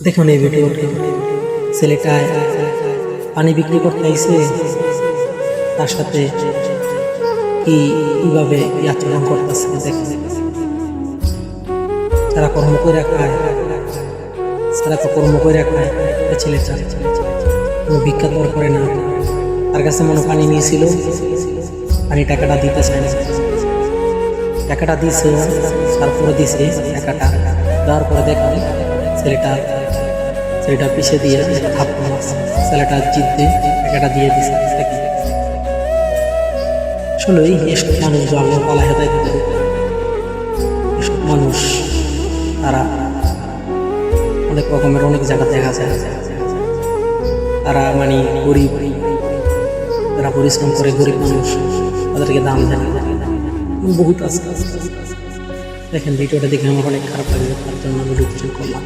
দেখুন এই ভিডিওটি ছেলেটা পানি বিক্রি করতে আইছে, তার সাথে কিভাবে আচরণ করতেছে দেখুন। তারা কর্ম করে খায়, তারা তো কর্ম করে খায়। ছেলেটা কোনো ভিক্ষা তোর করে না, তার কাছে মনে পানি নিয়েছিল, পানি টাকাটা দিতে চায় না, টাকাটা দিয়েছে, তারপরে দিছে টাকাটা দেওয়ার পরে দেখুন ছেলেটা পিছিয়ে দিয়ে থাপ্পড় মারছে, ছেলেটা জিততে টাকাটা দিয়ে দিছে। আসলে এসব মানুষ যে আল্লাহ তাআলা হেদায়েত দেন, এসব মানুষ তারা অনেক রকমের অনেক জায়গা দেখা যায়, তারা মানে গরিব, যারা পরিশ্রম করে গরিব মানুষ তাদেরকে দাম দেয় বহুত আছে। দেখেন ভিডিওটা দেখে আমার অনেক খারাপ লাগে, তার জন্য আমি ভিডিও করলাম।